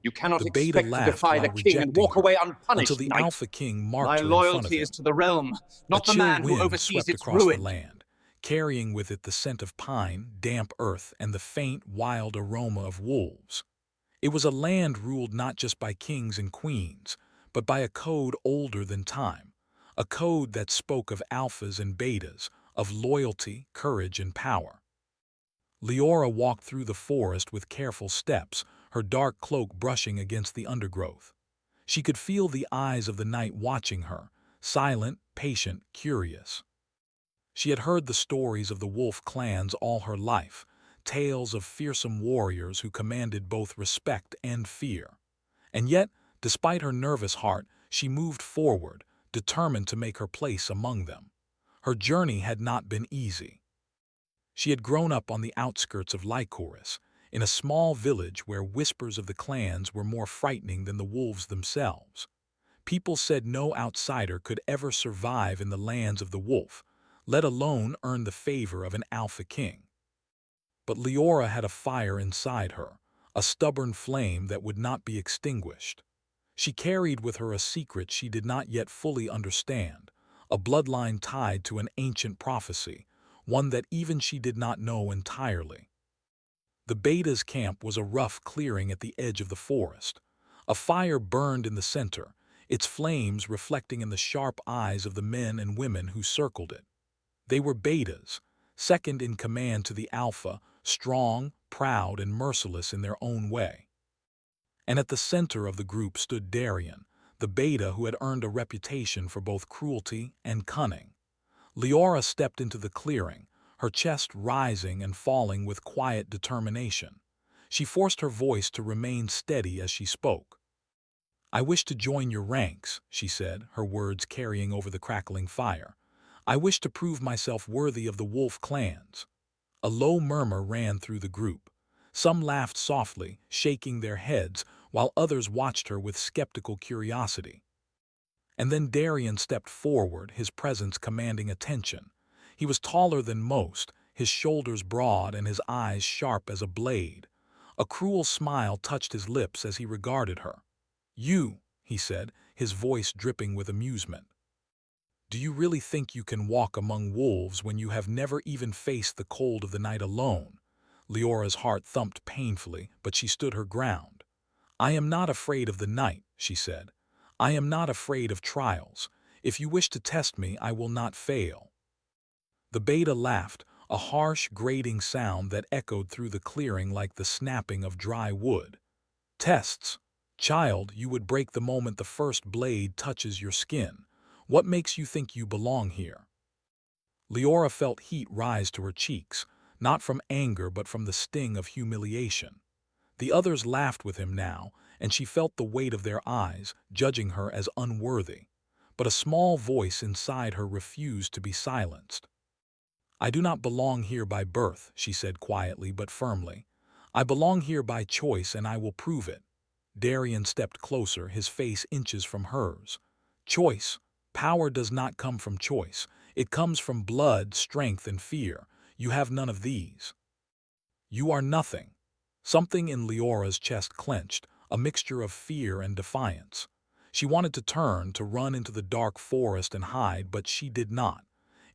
You cannot The beta expect to laughed defy the while king and rejecting walk her, away until unpunished, the knight. Alpha King My marked her in front of loyalty is him. to the realm, A not the chill man who wind oversees swept its across the ruin. land, carrying with it the scent of pine, damp earth, and the faint, wild aroma of wolves. It was a land ruled not just by kings and queens, but by a code older than time, a code that spoke of alphas and betas, of loyalty, courage, and power. Leora walked through the forest with careful steps, her dark cloak brushing against the undergrowth. She could feel the eyes of the night watching her, silent, patient, curious. She had heard the stories of the wolf clans all her life, tales of fearsome warriors who commanded both respect and fear. And yet, despite her nervous heart, she moved forward, determined to make her place among them. Her journey had not been easy. She had grown up on the outskirts of Lycoris, in a small village where whispers of the clans were more frightening than the wolves themselves. People said no outsider could ever survive in the lands of the wolf, let alone earn the favor of an alpha king. But Leora had a fire inside her, a stubborn flame that would not be extinguished. She carried with her a secret she did not yet fully understand, a bloodline tied to an ancient prophecy, one that even she did not know entirely. The Beta's camp was a rough clearing at the edge of the forest. A fire burned in the center, its flames reflecting in the sharp eyes of the men and women who circled it. They were Betas, second in command to the Alpha, strong, proud, and merciless in their own way. And at the center of the group stood Darien, the Beta who had earned a reputation for both cruelty and cunning. Leora stepped into the clearing, her chest rising and falling with quiet determination. She forced her voice to remain steady as she spoke. "I wish to join your ranks," she said, her words carrying over the crackling fire. "I wish to prove myself worthy of the wolf clans." A low murmur ran through the group. Some laughed softly, shaking their heads, while others watched her with skeptical curiosity. And then Darien stepped forward, his presence commanding attention. He was taller than most, his shoulders broad and his eyes sharp as a blade. A cruel smile touched his lips as he regarded her. "You," he said, his voice dripping with amusement. "Do you really think you can walk among wolves when you have never even faced the cold of the night alone?" Leora's heart thumped painfully, but she stood her ground. "I am not afraid of the night," she said. "I am not afraid of trials. If you wish to test me, I will not fail." The beta laughed, a harsh, grating sound that echoed through the clearing like the snapping of dry wood. "Tests? Child, you would break the moment the first blade touches your skin. What makes you think you belong here?" Leora felt heat rise to her cheeks, not from anger but from the sting of humiliation. The others laughed with him now, and she felt the weight of their eyes, judging her as unworthy. But a small voice inside her refused to be silenced. "I do not belong here by birth," she said quietly but firmly. "I belong here by choice, and I will prove it." Darien stepped closer, his face inches from hers. "Choice. Power does not come from choice. It comes from blood, strength, and fear. You have none of these. You are nothing." Something in Leora's chest clenched, a mixture of fear and defiance. She wanted to turn, to run into the dark forest and hide, but she did not.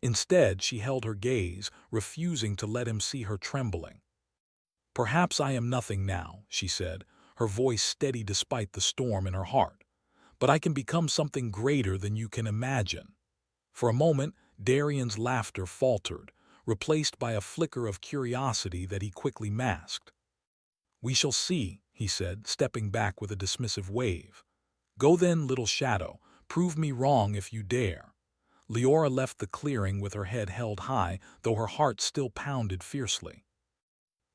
Instead, she held her gaze, refusing to let him see her trembling. "Perhaps I am nothing now," she said, her voice steady despite the storm in her heart. "But I can become something greater than you can imagine." For a moment, Darien's laughter faltered, replaced by a flicker of curiosity that he quickly masked. "We shall see," he said, stepping back with a dismissive wave. "Go then, little shadow. Prove me wrong if you dare." Leora left the clearing with her head held high, though her heart still pounded fiercely.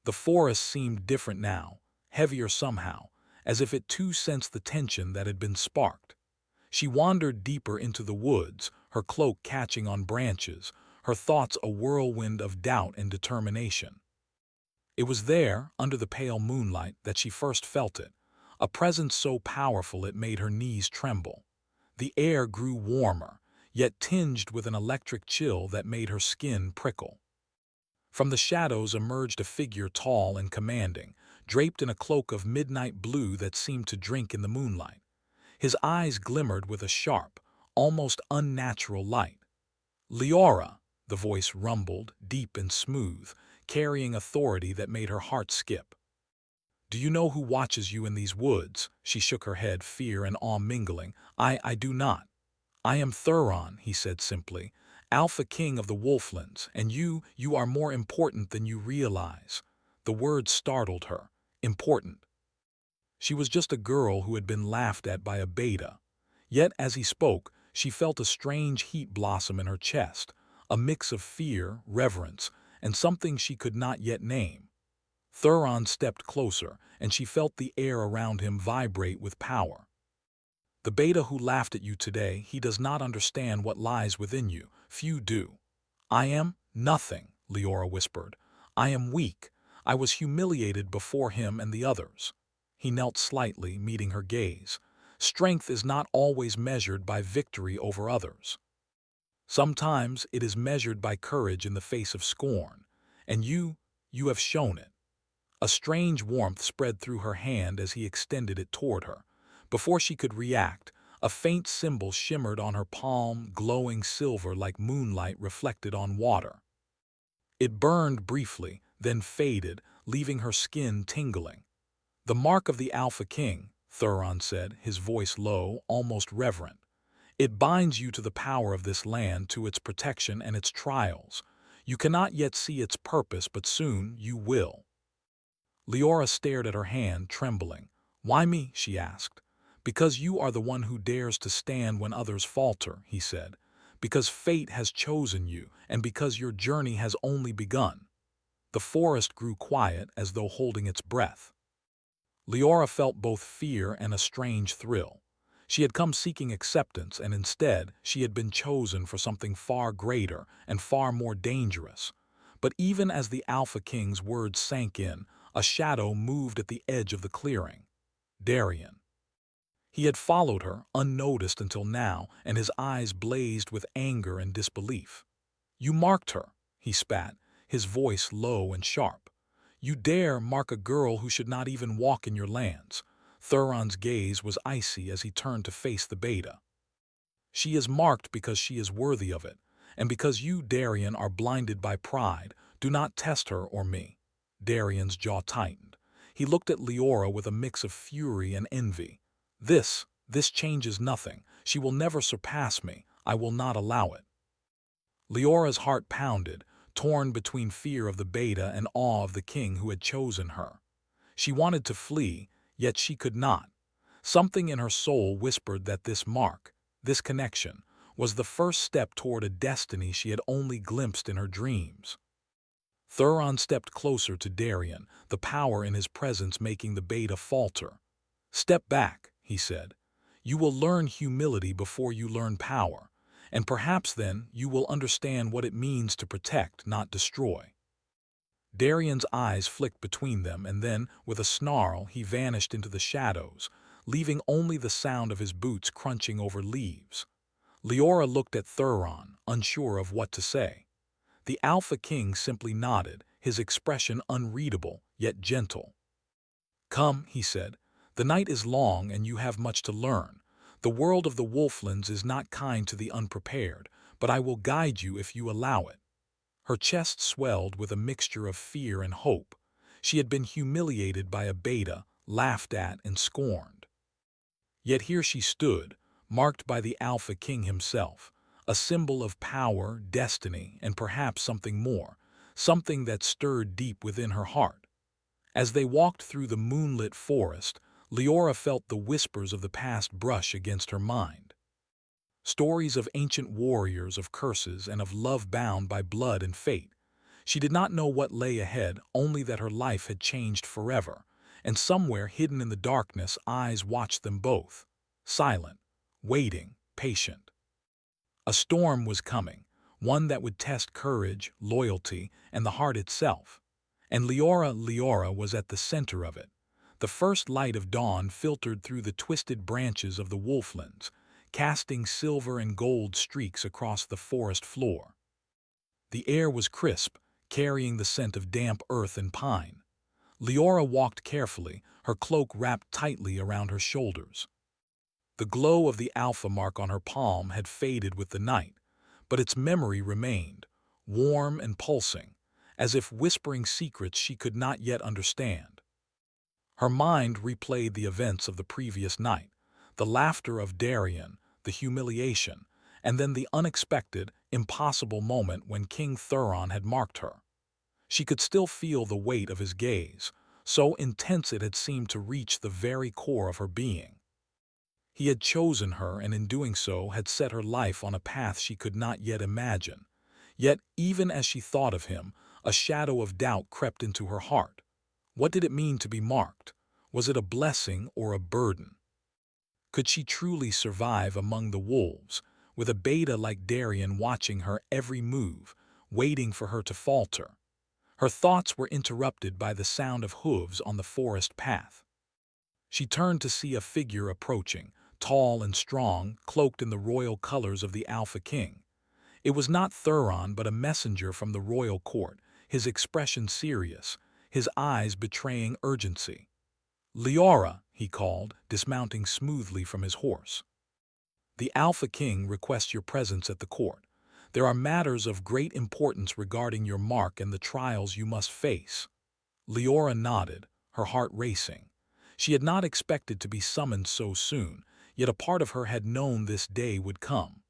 The forest seemed different now, heavier somehow, as if it too sensed the tension that had been sparked. She wandered deeper into the woods, her cloak catching on branches, her thoughts a whirlwind of doubt and determination. It was there, under the pale moonlight, that she first felt it, a presence so powerful it made her knees tremble. The air grew warmer, yet tinged with an electric chill that made her skin prickle. From the shadows emerged a figure tall and commanding, draped in a cloak of midnight blue that seemed to drink in the moonlight. His eyes glimmered with a sharp, almost unnatural light. "Leora," the voice rumbled, deep and smooth, carrying authority that made her heart skip. "Do you know who watches you in these woods?" She shook her head, fear and awe mingling. I do not. "I am Thuron," he said simply, "Alpha King of the Wolflands, and you are more important than you realize." The word startled her. Important. She was just a girl who had been laughed at by a beta. Yet, as he spoke, she felt a strange heat blossom in her chest, a mix of fear, reverence, and something she could not yet name. Thuron stepped closer, and she felt the air around him vibrate with power. "The beta who laughed at you today, he does not understand what lies within you. Few do." "I am nothing," Leora whispered. "I am weak. I was humiliated before him and the others." He knelt slightly, meeting her gaze. "Strength is not always measured by victory over others. Sometimes it is measured by courage in the face of scorn, and you have shown it." A strange warmth spread through her hand as he extended it toward her. Before she could react, a faint symbol shimmered on her palm, glowing silver like moonlight reflected on water. It burned briefly, then faded, leaving her skin tingling. "The mark of the Alpha King," Thuron said, his voice low, almost reverent. "It binds you to the power of this land, to its protection and its trials. You cannot yet see its purpose, but soon you will." Leora stared at her hand, trembling. "Why me?" she asked. "Because you are the one who dares to stand when others falter," he said. "Because fate has chosen you, and because your journey has only begun." The forest grew quiet, as though holding its breath. Leora felt both fear and a strange thrill. She had come seeking acceptance, and instead she had been chosen for something far greater and far more dangerous. But even as the Alpha King's words sank in, a shadow moved at the edge of the clearing. Darien. He had followed her, unnoticed until now, and his eyes blazed with anger and disbelief. "You marked her," he spat, his voice low and sharp. "You dare mark a girl who should not even walk in your lands." Thuron's gaze was icy as he turned to face the beta. "She is marked because she is worthy of it, and because you, Darien, are blinded by pride. Do not test her or me." Darien's jaw tightened. He looked at Leora with a mix of fury and envy. This changes nothing. She will never surpass me. I will not allow it." Leora's heart pounded, torn between fear of the beta and awe of the king who had chosen her. She wanted to flee, yet she could not. Something in her soul whispered that this mark, this connection, was the first step toward a destiny she had only glimpsed in her dreams. Thuron stepped closer to Darien, the power in his presence making the beta falter. "Step back," he said. "You will learn humility before you learn power, and perhaps then you will understand what it means to protect, not destroy." Darien's eyes flicked between them, and then, with a snarl, he vanished into the shadows, leaving only the sound of his boots crunching over leaves. Leora looked at Thuron, unsure of what to say. The Alpha King simply nodded, his expression unreadable, yet gentle. "Come," he said. "The night is long and you have much to learn. The world of the Wolflands is not kind to the unprepared, but I will guide you if you allow it." Her chest swelled with a mixture of fear and hope. She had been humiliated by a beta, laughed at and scorned. Yet here she stood, marked by the Alpha King himself, a symbol of power, destiny, and perhaps something more, something that stirred deep within her heart. As they walked through the moonlit forest, Leora felt the whispers of the past brush against her mind. Stories of ancient warriors, of curses, and of love bound by blood and fate. She did not know what lay ahead, only that her life had changed forever, and somewhere hidden in the darkness eyes watched them both, silent, waiting, patient. A storm was coming, one that would test courage, loyalty, and the heart itself. And Leora was at the center of it. The first light of dawn filtered through the twisted branches of the wolflands, casting silver and gold streaks across the forest floor. The air was crisp, carrying the scent of damp earth and pine. Leora walked carefully, her cloak wrapped tightly around her shoulders. The glow of the alpha mark on her palm had faded with the night, but its memory remained, warm and pulsing, as if whispering secrets she could not yet understand. Her mind replayed the events of the previous night, the laughter of Darien, the humiliation, and then the unexpected, impossible moment when King Thuron had marked her. She could still feel the weight of his gaze, so intense it had seemed to reach the very core of her being. He had chosen her and in doing so had set her life on a path she could not yet imagine. Yet, even as she thought of him, a shadow of doubt crept into her heart. What did it mean to be marked? Was it a blessing or a burden? Could she truly survive among the wolves, with a beta like Darien watching her every move, waiting for her to falter? Her thoughts were interrupted by the sound of hooves on the forest path. She turned to see a figure approaching, tall and strong, cloaked in the royal colors of the Alpha King. It was not Thuron but a messenger from the royal court, his expression serious, his eyes betraying urgency. "Leora," he called, dismounting smoothly from his horse. "The Alpha King requests your presence at the court. There are matters of great importance regarding your mark and the trials you must face." Leora nodded, her heart racing. She had not expected to be summoned so soon, yet a part of her had known this day would come.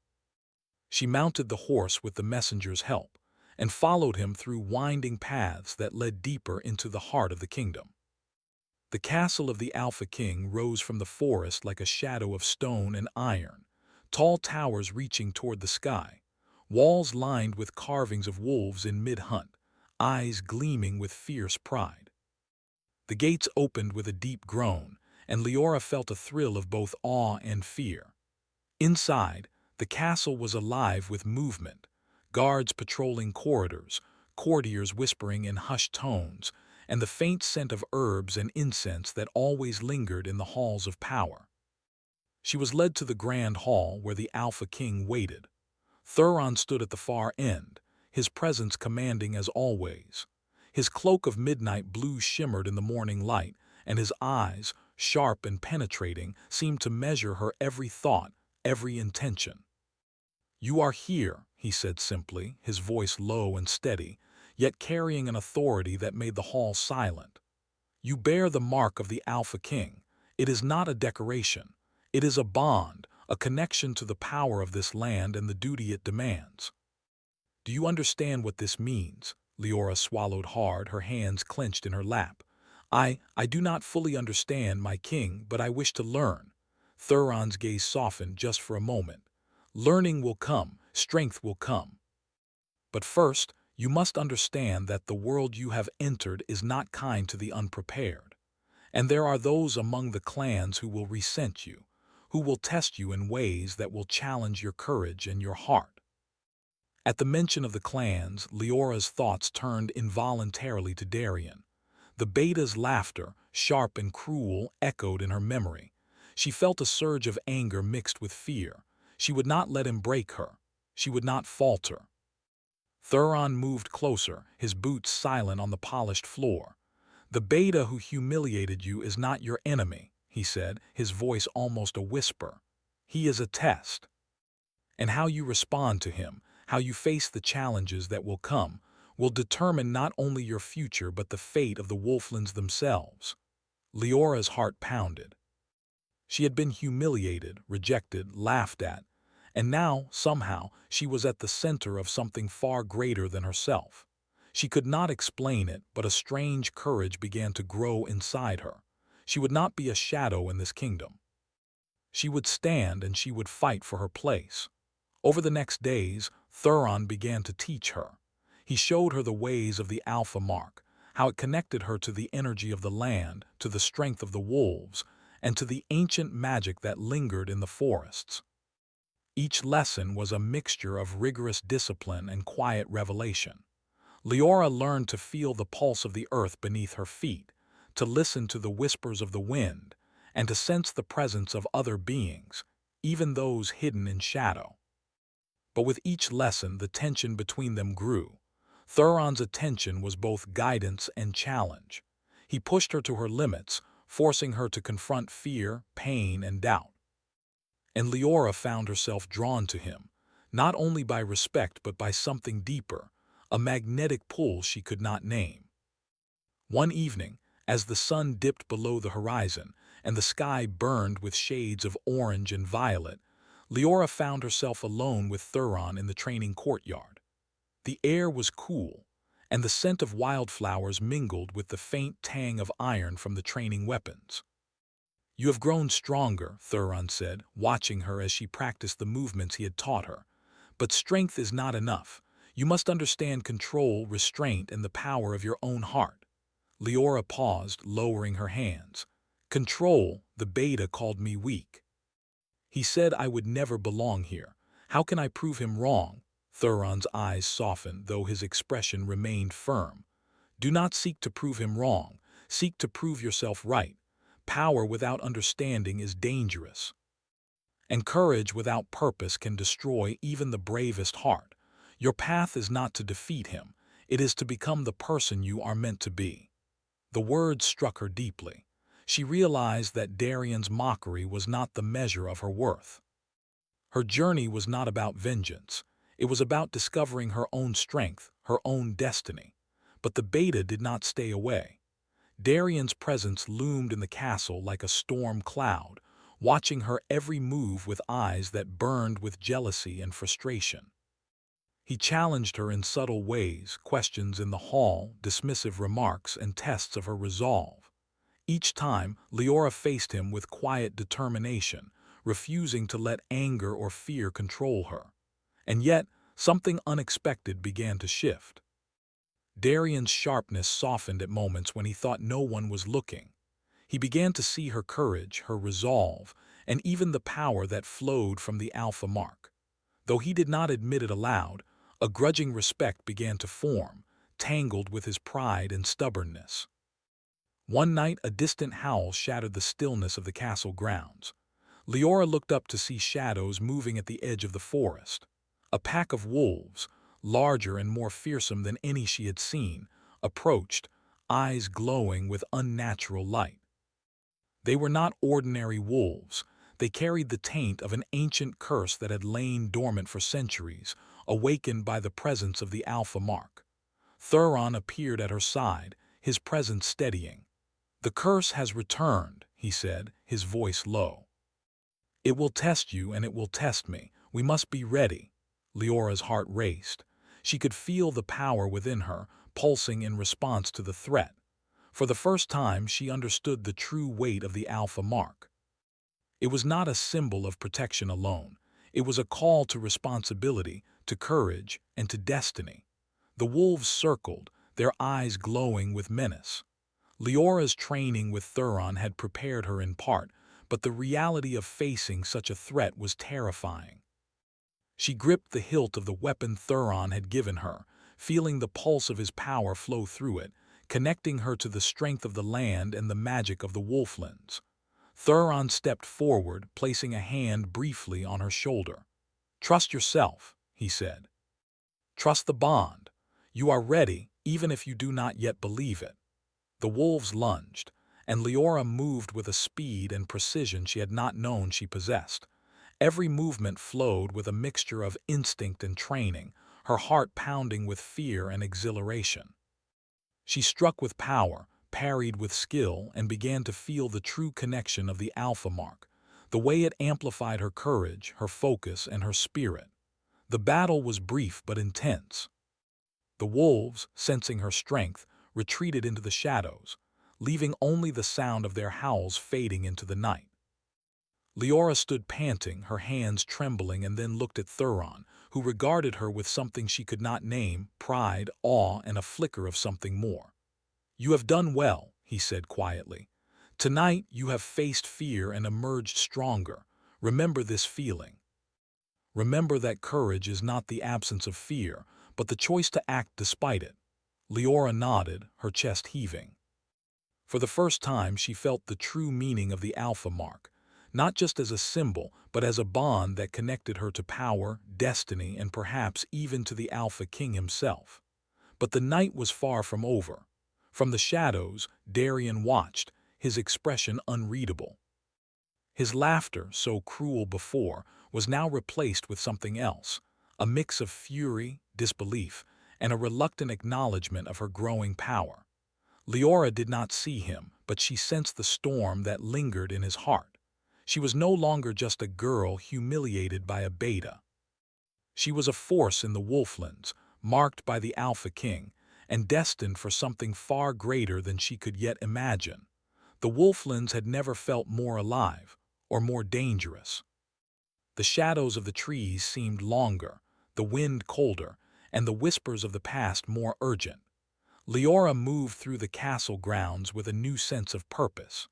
She mounted the horse with the messenger's help, and followed him through winding paths that led deeper into the heart of the kingdom. The castle of the Alpha King rose from the forest like a shadow of stone and iron, tall towers reaching toward the sky, walls lined with carvings of wolves in mid-hunt, eyes gleaming with fierce pride. The gates opened with a deep groan, and Leora felt a thrill of both awe and fear. Inside, the castle was alive with movement, guards patrolling corridors, courtiers whispering in hushed tones, and the faint scent of herbs and incense that always lingered in the halls of power. She was led to the grand hall where the Alpha King waited. Thuron stood at the far end, his presence commanding as always. His cloak of midnight blue shimmered in the morning light, and his eyes, sharp and penetrating, seemed to measure her every thought, every intention. "You are here," he said simply, his voice low and steady, yet carrying an authority that made the hall silent. "You bear the mark of the Alpha King. It is not a decoration. It is a bond, a connection to the power of this land and the duty it demands." "Do you understand what this means?" Leora swallowed hard, her hands clenched in her lap. I do not fully understand, my king, but I wish to learn." Thuron's gaze softened just for a moment. "Learning will come, strength will come. But first, you must understand that the world you have entered is not kind to the unprepared. And there are those among the clans who will resent you, who will test you in ways that will challenge your courage and your heart." At the mention of the clans, Leora's thoughts turned involuntarily to Darien. The beta's laughter, sharp and cruel, echoed in her memory. She felt a surge of anger mixed with fear. She would not let him break her. She would not falter. Thuron moved closer, his boots silent on the polished floor. "The beta who humiliated you is not your enemy," he said, his voice almost a whisper. "He is a test. And how you respond to him, how you face the challenges that will come, will determine not only your future but the fate of the wolflands themselves." Leora's heart pounded. She had been humiliated, rejected, laughed at, and now, somehow, she was at the center of something far greater than herself. She could not explain it, but a strange courage began to grow inside her. She would not be a shadow in this kingdom. She would stand and she would fight for her place. Over the next days, Thuron began to teach her. He showed her the ways of the Alpha Mark, how it connected her to the energy of the land, to the strength of the wolves, and to the ancient magic that lingered in the forests. Each lesson was a mixture of rigorous discipline and quiet revelation. Leora learned to feel the pulse of the earth beneath her feet, to listen to the whispers of the wind, and to sense the presence of other beings, even those hidden in shadow. But with each lesson, the tension between them grew. Thuron's attention was both guidance and challenge. He pushed her to her limits, forcing her to confront fear, pain, and doubt. And Leora found herself drawn to him, not only by respect but by something deeper, a magnetic pull she could not name. One evening, as the sun dipped below the horizon and the sky burned with shades of orange and violet, Leora found herself alone with Thuron in the training courtyard. The air was cool, and the scent of wildflowers mingled with the faint tang of iron from the training weapons. "You have grown stronger," Thuron said, watching her as she practiced the movements he had taught her. "But strength is not enough. You must understand control, restraint, and the power of your own heart." Leora paused, lowering her hands. "Control, the beta called me weak. He said I would never belong here. How can I prove him wrong?" Thuron's eyes softened, though his expression remained firm. "Do not seek to prove him wrong. Seek to prove yourself right. Power without understanding is dangerous. And courage without purpose can destroy even the bravest heart. Your path is not to defeat him. It is to become the person you are meant to be." The words struck her deeply. She realized that Darian's mockery was not the measure of her worth. Her journey was not about vengeance. It was about discovering her own strength, her own destiny. But the beta did not stay away. Darian's presence loomed in the castle like a storm cloud, watching her every move with eyes that burned with jealousy and frustration. He challenged her in subtle ways, questions in the hall, dismissive remarks, and tests of her resolve. Each time, Leora faced him with quiet determination, refusing to let anger or fear control her. And yet, something unexpected began to shift. Darian's sharpness softened at moments when he thought no one was looking. He began to see her courage, her resolve, and even the power that flowed from the alpha mark. Though he did not admit it aloud, a grudging respect began to form, tangled with his pride and stubbornness. One night, a distant howl shattered the stillness of the castle grounds. Leora looked up to see shadows moving at the edge of the forest. A pack of wolves, larger and more fearsome than any she had seen, approached, eyes glowing with unnatural light. They were not ordinary wolves. They carried the taint of an ancient curse that had lain dormant for centuries, awakened by the presence of the alpha mark. Thuron appeared at her side, his presence steadying. "The curse has returned," he said, his voice low. "It will test you and it will test me. We must be ready." Leora's heart raced. She could feel the power within her, pulsing in response to the threat. For the first time, she understood the true weight of the alpha mark. It was not a symbol of protection alone. It was a call to responsibility, to courage, and to destiny. The wolves circled, their eyes glowing with menace. Leora's training with Thuron had prepared her in part, but the reality of facing such a threat was terrifying. She gripped the hilt of the weapon Thuron had given her, feeling the pulse of his power flow through it, connecting her to the strength of the land and the magic of the wolflands. Thuron stepped forward, placing a hand briefly on her shoulder. "Trust yourself," he said. "Trust the bond. You are ready, even if you do not yet believe it." The wolves lunged, and Leora moved with a speed and precision she had not known she possessed. Every movement flowed with a mixture of instinct and training, her heart pounding with fear and exhilaration. She struck with power, parried with skill, and began to feel the true connection of the alpha mark, the way it amplified her courage, her focus, and her spirit. The battle was brief but intense. The wolves, sensing her strength, retreated into the shadows, leaving only the sound of their howls fading into the night. Leora stood panting, her hands trembling, and then looked at Thuron, who regarded her with something she could not name, pride, awe, and a flicker of something more. "You have done well," he said quietly. "Tonight you have faced fear and emerged stronger. Remember this feeling. Remember that courage is not the absence of fear, but the choice to act despite it." Leora nodded, her chest heaving. For the first time she felt the true meaning of the alpha mark, not just as a symbol, but as a bond that connected her to power, destiny, and perhaps even to the Alpha King himself. But the night was far from over. From the shadows, Darien watched, his expression unreadable. His laughter, so cruel before, was now replaced with something else, a mix of fury, disbelief, and a reluctant acknowledgement of her growing power. Leora did not see him, but she sensed the storm that lingered in his heart. She was no longer just a girl humiliated by a beta. She was a force in the Wolflands, marked by the Alpha King, and destined for something far greater than she could yet imagine. The Wolflands had never felt more alive, or more dangerous. The shadows of the trees seemed longer, the wind colder, and the whispers of the past more urgent. Leora moved through the castle grounds with a new sense of purpose.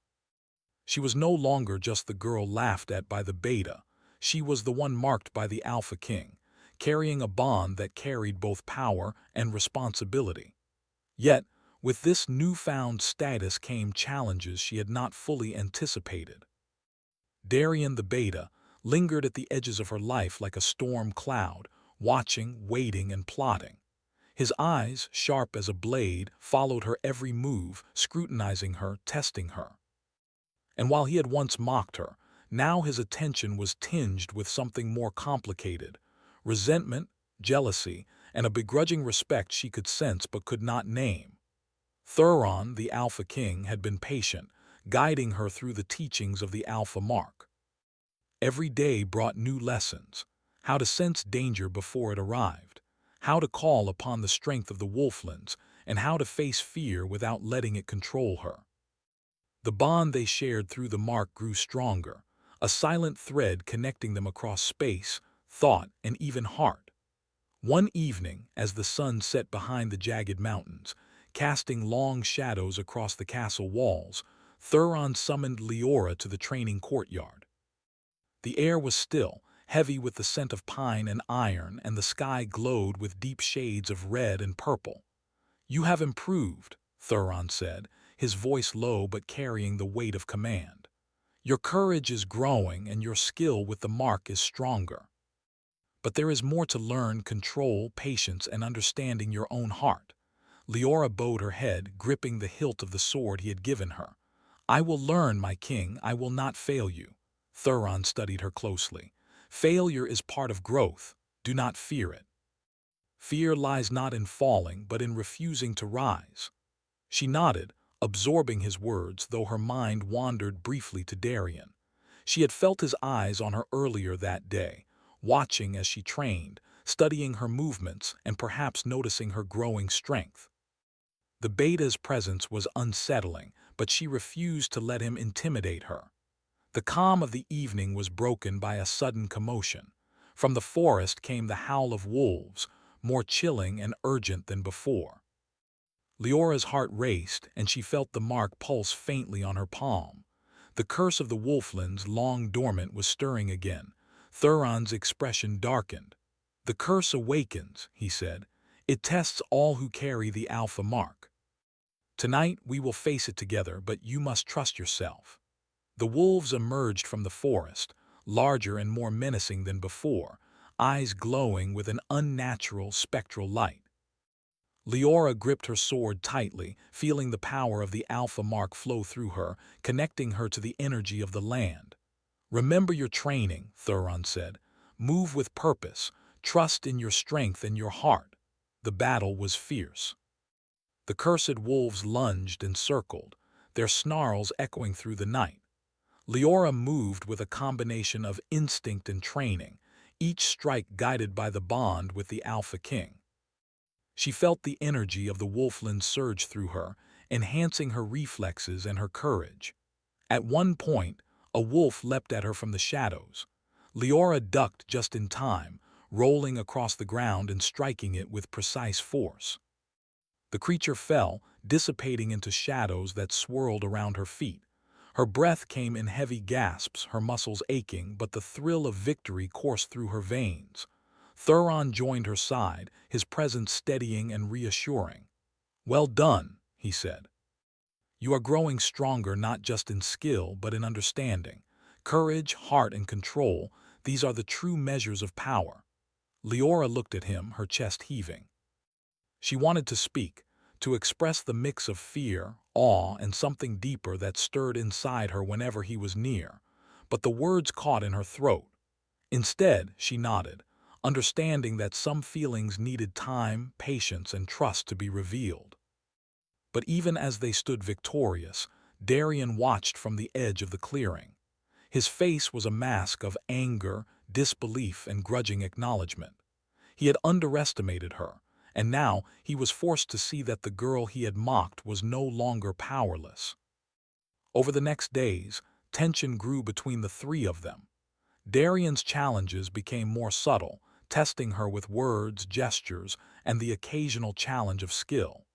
She was no longer just the girl laughed at by the beta. She was the one marked by the Alpha King, carrying a bond that carried both power and responsibility. Yet, with this newfound status came challenges she had not fully anticipated. Darien the beta lingered at the edges of her life like a storm cloud, watching, waiting, and plotting. His eyes, sharp as a blade, followed her every move, scrutinizing her, testing her. And while he had once mocked her, now his attention was tinged with something more complicated: resentment, jealousy, and a begrudging respect she could sense but could not name. Thuron, the Alpha King, had been patient, guiding her through the teachings of the Alpha Mark. Every day brought new lessons: how to sense danger before it arrived, how to call upon the strength of the Wolflands, and how to face fear without letting it control her. The bond they shared through the mark grew stronger, a silent thread connecting them across space, thought, and even heart. One evening, as the sun set behind the jagged mountains, casting long shadows across the castle walls, Thuron summoned Leora to the training courtyard. The air was still, heavy with the scent of pine and iron, and the sky glowed with deep shades of red and purple. "You have improved," Thuron said, his voice low but carrying the weight of command. "Your courage is growing and your skill with the mark is stronger. But there is more to learn: control, patience, and understanding your own heart." Leora bowed her head, gripping the hilt of the sword he had given her. "I will learn, my king, I will not fail you." Thuron studied her closely. "Failure is part of growth. Do not fear it. Fear lies not in falling, but in refusing to rise." She nodded, absorbing his words, though her mind wandered briefly to Darien. She had felt his eyes on her earlier that day, watching as she trained, studying her movements, and perhaps noticing her growing strength. The beta's presence was unsettling, but she refused to let him intimidate her. The calm of the evening was broken by a sudden commotion. From the forest came the howl of wolves, more chilling and urgent than before. Leora's heart raced, and she felt the mark pulse faintly on her palm. The curse of the Wolflands, long dormant, was stirring again. Thuron's expression darkened. "The curse awakens," he said. "It tests all who carry the Alpha Mark. Tonight we will face it together, but you must trust yourself." The wolves emerged from the forest, larger and more menacing than before, eyes glowing with an unnatural, spectral light. Leora gripped her sword tightly, feeling the power of the Alpha Mark flow through her, connecting her to the energy of the land. "Remember your training," Thuron said. "Move with purpose. Trust in your strength and your heart." The battle was fierce. The cursed wolves lunged and circled, their snarls echoing through the night. Leora moved with a combination of instinct and training, each strike guided by the bond with the Alpha King. She felt the energy of the Wolfland surge through her, enhancing her reflexes and her courage. At one point, a wolf leapt at her from the shadows. Leora ducked just in time, rolling across the ground and striking it with precise force. The creature fell, dissipating into shadows that swirled around her feet. Her breath came in heavy gasps, her muscles aching, but the thrill of victory coursed through her veins. Thuron joined her side, his presence steadying and reassuring. "Well done," he said. "You are growing stronger not just in skill, but in understanding. Courage, heart, and control, these are the true measures of power." Leora looked at him, her chest heaving. She wanted to speak, to express the mix of fear, awe, and something deeper that stirred inside her whenever he was near, but the words caught in her throat. Instead, she nodded, understanding that some feelings needed time, patience, and trust to be revealed. But even as they stood victorious, Darian watched from the edge of the clearing. His face was a mask of anger, disbelief, and grudging acknowledgement. He had underestimated her, and now he was forced to see that the girl he had mocked was no longer powerless. Over the next days, tension grew between the three of them. Darian's challenges became more subtle, testing her with words, gestures, and the occasional challenge of skill.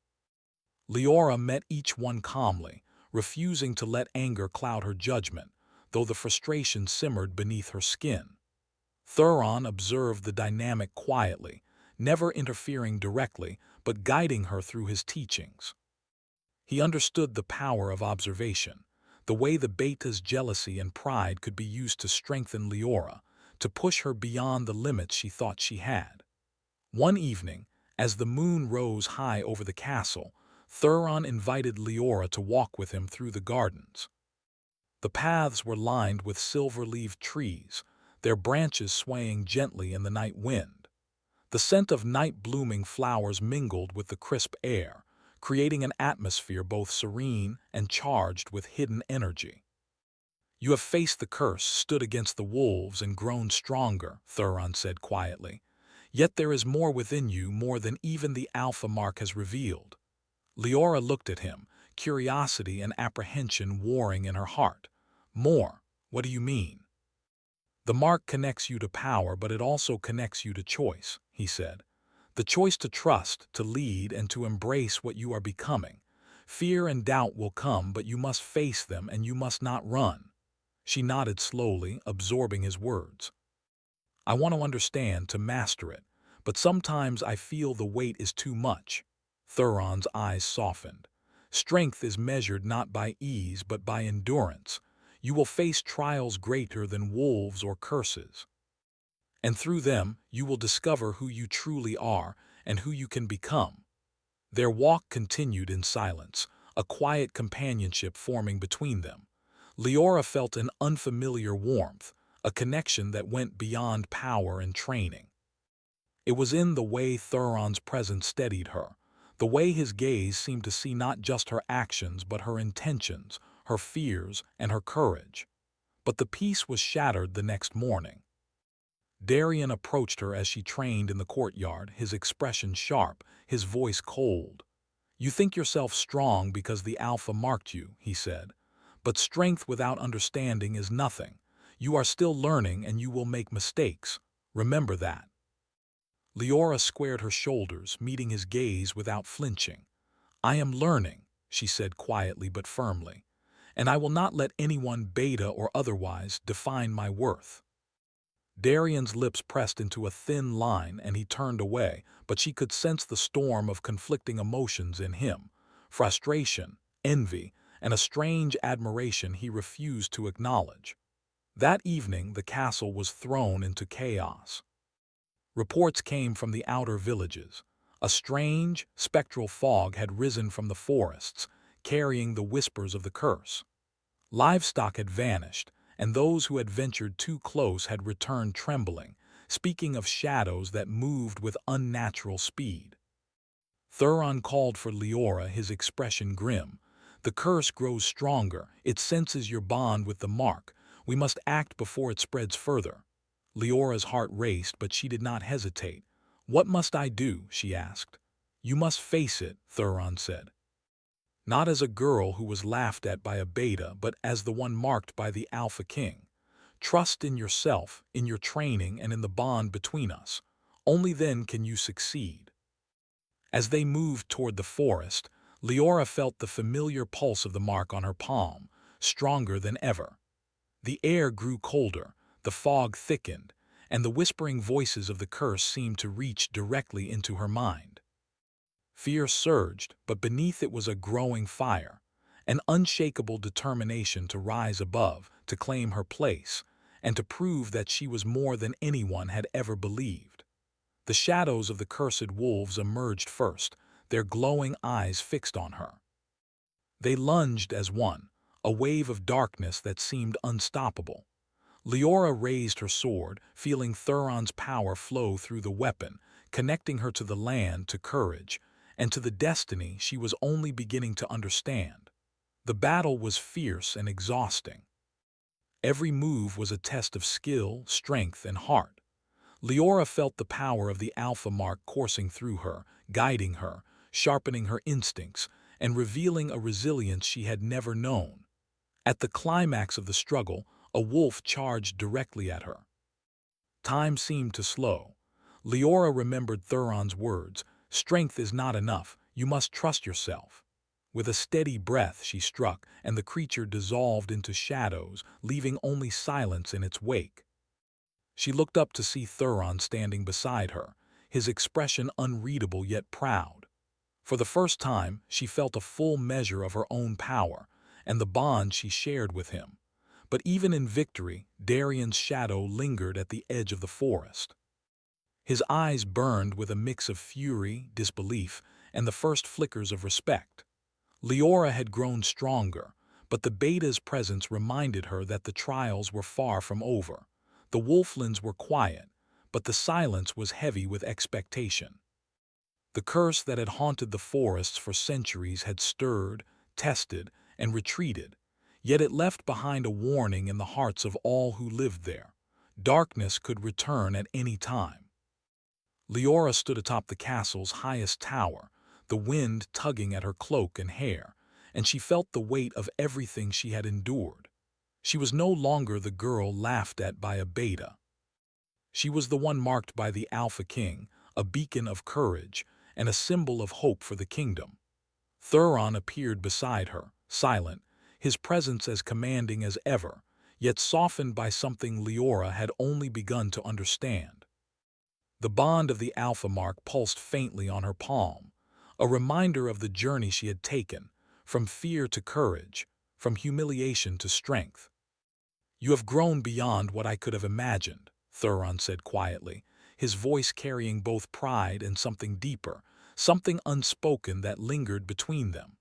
Leora met each one calmly, refusing to let anger cloud her judgment, though the frustration simmered beneath her skin. Thuron observed the dynamic quietly, never interfering directly, but guiding her through his teachings. He understood the power of observation, the way the beta's jealousy and pride could be used to strengthen Leora, to push her beyond the limits she thought she had. One evening, as the moon rose high over the castle, Thuron invited Leora to walk with him through the gardens. The paths were lined with silver-leaved trees, their branches swaying gently in the night wind. The scent of night-blooming flowers mingled with the crisp air, creating an atmosphere both serene and charged with hidden energy. "You have faced the curse, stood against the wolves, and grown stronger," Thuron said quietly. "Yet there is more within you, more than even the Alpha Mark has revealed." Leora looked at him, curiosity and apprehension warring in her heart. "More? What do you mean?" "The mark connects you to power, but it also connects you to choice," he said. "The choice to trust, to lead, and to embrace what you are becoming. Fear and doubt will come, but you must face them and you must not run." She nodded slowly, absorbing his words. "I want to understand, to master it, but sometimes I feel the weight is too much." Thuron's eyes softened. "Strength is measured not by ease but by endurance. You will face trials greater than wolves or curses. And through them, you will discover who you truly are and who you can become." Their walk continued in silence, a quiet companionship forming between them. Leora felt an unfamiliar warmth, a connection that went beyond power and training. It was in the way Thuron's presence steadied her, the way his gaze seemed to see not just her actions but her intentions, her fears, and her courage. But the peace was shattered the next morning. Darian approached her as she trained in the courtyard, his expression sharp, his voice cold. "You think yourself strong because the Alpha marked you," he said. "But strength without understanding is nothing. You are still learning and you will make mistakes. Remember that." Leora squared her shoulders, meeting his gaze without flinching. "I am learning," she said quietly but firmly, "and I will not let anyone, beta or otherwise, define my worth." Darian's lips pressed into a thin line and he turned away, but she could sense the storm of conflicting emotions in him: frustration, envy, and a strange admiration he refused to acknowledge. That evening, the castle was thrown into chaos. Reports came from the outer villages. A strange, spectral fog had risen from the forests, carrying the whispers of the curse. Livestock had vanished, and those who had ventured too close had returned trembling, speaking of shadows that moved with unnatural speed. Thuron called for Leora, his expression grim. "The curse grows stronger. It senses your bond with the mark. We must act before it spreads further." Leora's heart raced, but she did not hesitate. "What must I do?" she asked. "You must face it," Thuron said. "Not as a girl who was laughed at by a beta, but as the one marked by the Alpha King. Trust in yourself, in your training, and in the bond between us. Only then can you succeed." As they moved toward the forest, Leora felt the familiar pulse of the mark on her palm, stronger than ever. The air grew colder, the fog thickened, and the whispering voices of the curse seemed to reach directly into her mind. Fear surged, but beneath it was a growing fire, an unshakable determination to rise above, to claim her place, and to prove that she was more than anyone had ever believed. The shadows of the cursed wolves emerged first, their glowing eyes fixed on her. They lunged as one, a wave of darkness that seemed unstoppable. Leora raised her sword, feeling Thuron's power flow through the weapon, connecting her to the land, to courage, and to the destiny she was only beginning to understand. The battle was fierce and exhausting. Every move was a test of skill, strength, and heart. Leora felt the power of the Alpha Mark coursing through her, guiding her, sharpening her instincts, and revealing a resilience she had never known. At the climax of the struggle, a wolf charged directly at her. Time seemed to slow. Leora remembered Thuron's words, "Strength is not enough, you must trust yourself." With a steady breath she struck, and the creature dissolved into shadows, leaving only silence in its wake. She looked up to see Thuron standing beside her, his expression unreadable yet proud. For the first time, she felt a full measure of her own power, and the bond she shared with him. But even in victory, Darian's shadow lingered at the edge of the forest. His eyes burned with a mix of fury, disbelief, and the first flickers of respect. Leora had grown stronger, but the beta's presence reminded her that the trials were far from over. The wolflings were quiet, but the silence was heavy with expectation. The curse that had haunted the forests for centuries had stirred, tested, and retreated, yet it left behind a warning in the hearts of all who lived there. Darkness could return at any time. Leora stood atop the castle's highest tower, the wind tugging at her cloak and hair, and she felt the weight of everything she had endured. She was no longer the girl laughed at by a beta. She was the one marked by the Alpha King, a beacon of courage, and a symbol of hope for the kingdom. Thuron appeared beside her, silent, his presence as commanding as ever, yet softened by something Leora had only begun to understand. The bond of the Alpha Mark pulsed faintly on her palm, a reminder of the journey she had taken, from fear to courage, from humiliation to strength. "You have grown beyond what I could have imagined," Thuron said quietly, his voice carrying both pride and something deeper, something unspoken that lingered between them.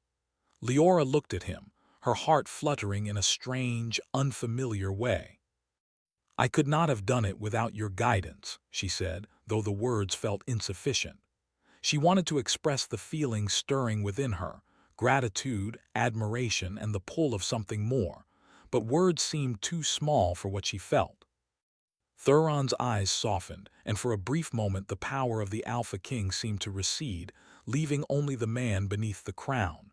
Leora looked at him, her heart fluttering in a strange, unfamiliar way. "I could not have done it without your guidance," she said, though the words felt insufficient. She wanted to express the feelings stirring within her, gratitude, admiration, and the pull of something more, but words seemed too small for what she felt. Thuron's eyes softened, and for a brief moment the power of the Alpha King seemed to recede, leaving only the man beneath the crown.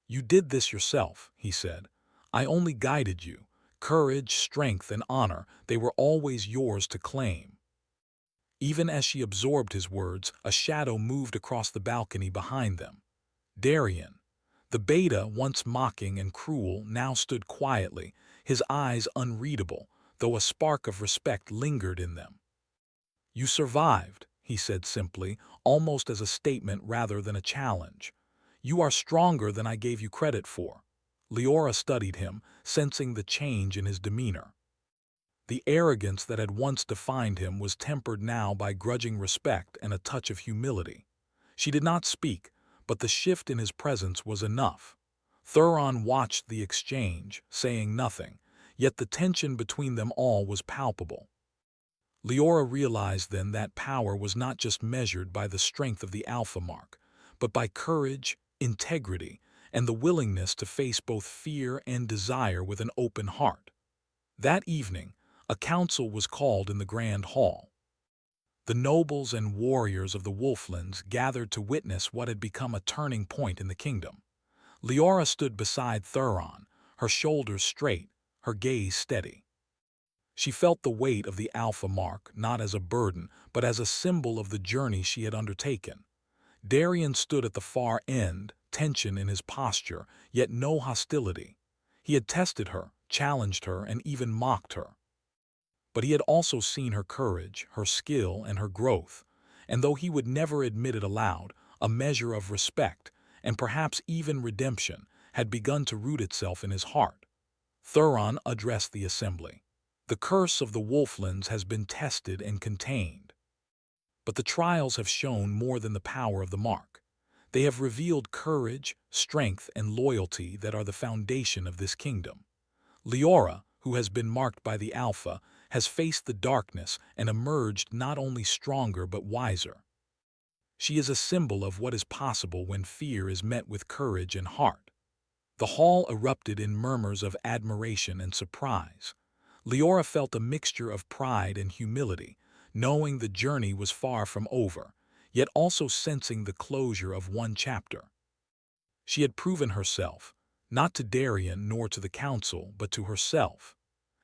"You did this yourself," he said. "I only guided you. Courage, strength, and honor, they were always yours to claim." Even as she absorbed his words, a shadow moved across the balcony behind them. Darian, the beta, once mocking and cruel, now stood quietly, his eyes unreadable, though a spark of respect lingered in them. "You survived," he said simply, almost as a statement rather than a challenge. "You are stronger than I gave you credit for." Leora studied him, sensing the change in his demeanor. The arrogance that had once defined him was tempered now by grudging respect and a touch of humility. She did not speak, but the shift in his presence was enough. Thuron watched the exchange, saying nothing, yet the tension between them all was palpable. Leora realized then that power was not just measured by the strength of the Alpha Mark, but by courage, integrity, and the willingness to face both fear and desire with an open heart. That evening, a council was called in the Grand Hall. The nobles and warriors of the Wolflands gathered to witness what had become a turning point in the kingdom. Leora stood beside Thuron, her shoulders straight, her gaze steady. She felt the weight of the Alpha Mark not as a burden, but as a symbol of the journey she had undertaken. Darian stood at the far end, tension in his posture, yet no hostility. He had tested her, challenged her, and even mocked her. But he had also seen her courage, her skill, and her growth, and though he would never admit it aloud, a measure of respect, and perhaps even redemption, had begun to root itself in his heart. Thuron addressed the assembly. "The curse of the Wolflands has been tested and contained. But the trials have shown more than the power of the mark. They have revealed courage, strength, and loyalty that are the foundation of this kingdom. Leora, who has been marked by the Alpha, has faced the darkness and emerged not only stronger but wiser. She is a symbol of what is possible when fear is met with courage and heart. The hall erupted in murmurs of admiration and surprise. Leora felt a mixture of pride and humility, knowing the journey was far from over, yet also sensing the closure of one chapter. She had proven herself, not to Darien nor to the council, but to herself.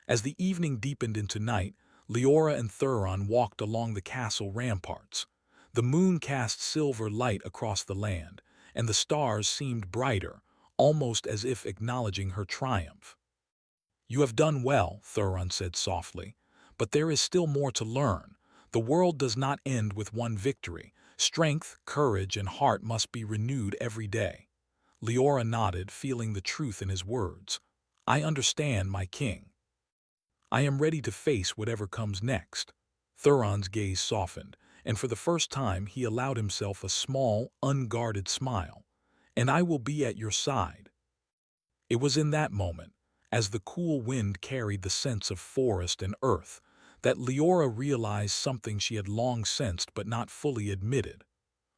As the evening deepened into night, Leora and Thuron walked along the castle ramparts. The moon cast silver light across the land, and the stars seemed brighter, almost as if acknowledging her triumph. "You have done well," Thuron said softly, "but there is still more to learn. The world does not end with one victory. Strength, courage, and heart must be renewed every day." Leora nodded, feeling the truth in his words. "I understand, my king. I am ready to face whatever comes next." Thuron's gaze softened, and for the first time he allowed himself a small, unguarded smile. "And I will be at your side." It was in that moment, as the cool wind carried the scents of forest and earth, that Leora realized something she had long sensed but not fully admitted.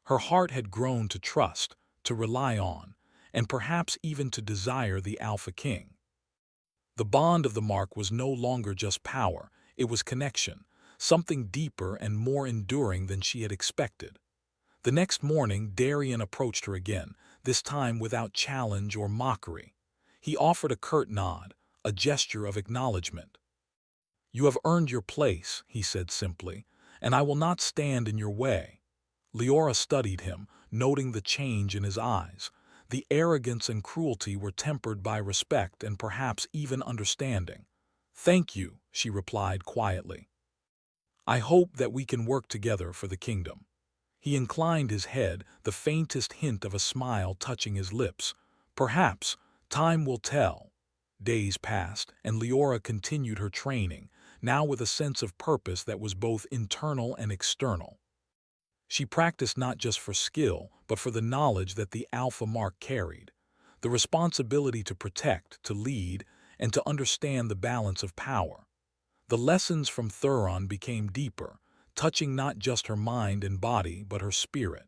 Her heart had grown to trust, to rely on, and perhaps even to desire the Alpha King. The bond of the mark was no longer just power, it was connection, something deeper and more enduring than she had expected. The next morning, Darien approached her again, this time without challenge or mockery. He offered a curt nod, a gesture of acknowledgement. "You have earned your place," he said simply, "and I will not stand in your way." Leora studied him, noting the change in his eyes. The arrogance and cruelty were tempered by respect and perhaps even understanding. "Thank you," she replied quietly. "I hope that we can work together for the kingdom." He inclined his head, the faintest hint of a smile touching his lips. "Perhaps, time will tell." Days passed, and Leora continued her training, now with a sense of purpose that was both internal and external. She practiced not just for skill, but for the knowledge that the Alpha mark carried, the responsibility to protect, to lead, and to understand the balance of power. The lessons from Thuron became deeper, touching not just her mind and body, but her spirit.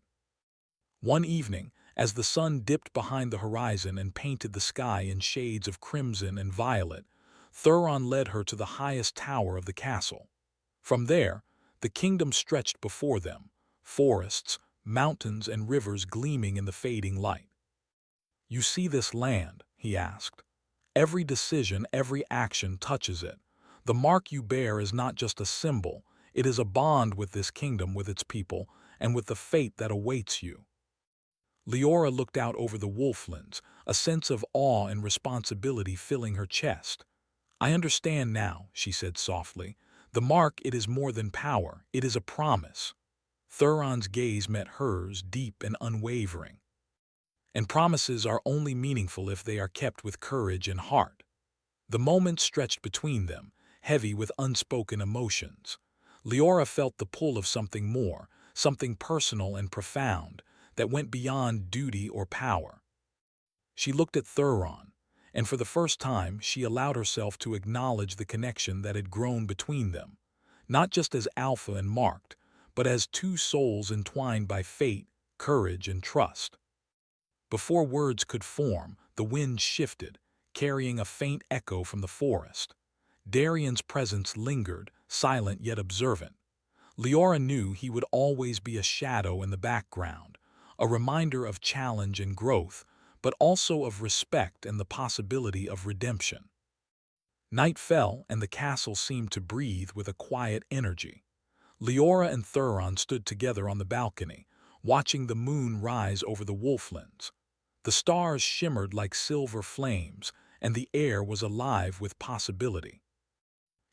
One evening, as the sun dipped behind the horizon and painted the sky in shades of crimson and violet, Thuron led her to the highest tower of the castle. From there, the kingdom stretched before them, forests, mountains, and rivers gleaming in the fading light. "You see this land?" he asked. "Every decision, every action touches it. The mark you bear is not just a symbol, it is a bond with this kingdom, with its people, and with the fate that awaits you." Leora looked out over the wolflands, a sense of awe and responsibility filling her chest. "I understand now," she said softly. "The mark, it is more than power, it is a promise." Thuron's gaze met hers, deep and unwavering. "And promises are only meaningful if they are kept with courage and heart." The moment stretched between them, heavy with unspoken emotions. Leora felt the pull of something more, something personal and profound, that went beyond duty or power. She looked at Thuron, and for the first time she allowed herself to acknowledge the connection that had grown between them, not just as Alpha and Marked, but as two souls entwined by fate, courage, and trust. Before words could form, the wind shifted, carrying a faint echo from the forest. Darien's presence lingered, silent yet observant. Leora knew he would always be a shadow in the background, a reminder of challenge and growth, but also of respect and the possibility of redemption. Night fell, and the castle seemed to breathe with a quiet energy. Leora and Thuron stood together on the balcony, watching the moon rise over the wolflands. The stars shimmered like silver flames, and the air was alive with possibility.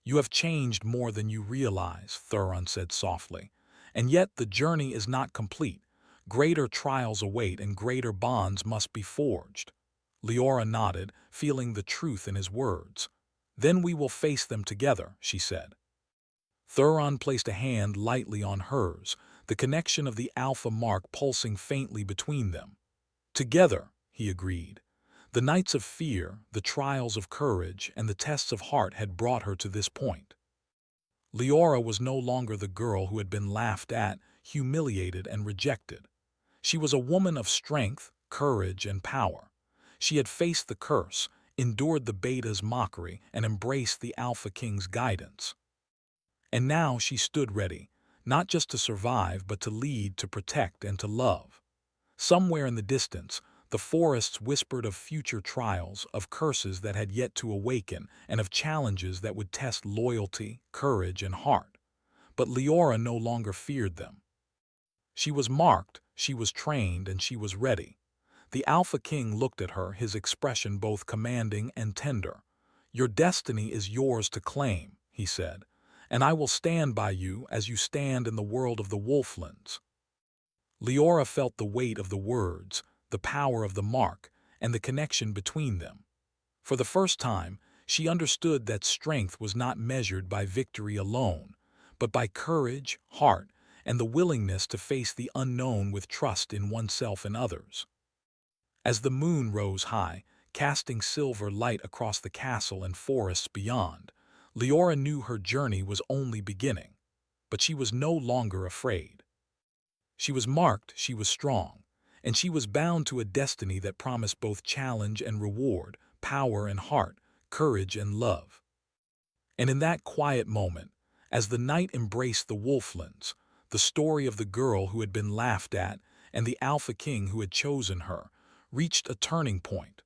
"You have changed more than you realize," Thuron said softly, "and yet the journey is not complete. Greater trials await and greater bonds must be forged." Leora nodded, feeling the truth in his words. "Then we will face them together," she said. Thuron placed a hand lightly on hers, the connection of the alpha mark pulsing faintly between them. Together, he agreed. The nights of fear, the trials of courage, and the tests of heart had brought her to this point. Leora was no longer the girl who had been laughed at, humiliated, and rejected. She was a woman of strength, courage, and power. She had faced the curse, endured the beta's mockery, and embraced the Alpha King's guidance. And now she stood ready, not just to survive, but to lead, to protect, and to love. Somewhere in the distance, the forests whispered of future trials, of curses that had yet to awaken, and of challenges that would test loyalty, courage, and heart. But Leora no longer feared them. She was marked, she was trained, and she was ready. The Alpha King looked at her, his expression both commanding and tender. "Your destiny is yours to claim," he said, "and I will stand by you as you stand in the world of the Wolflands." Leora felt the weight of the words, the power of the mark, and the connection between them. For the first time, she understood that strength was not measured by victory alone, but by courage, heart, and the willingness to face the unknown with trust in oneself and others. As the moon rose high, casting silver light across the castle and forests beyond, Leora knew her journey was only beginning. But she was no longer afraid. She was marked, she was strong, and she was bound to a destiny that promised both challenge and reward, power and heart, courage and love. And in that quiet moment, as the night embraced the Wolflands, the story of the girl who had been laughed at and the Alpha King who had chosen her reached a turning point,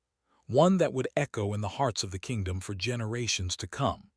one that would echo in the hearts of the kingdom for generations to come.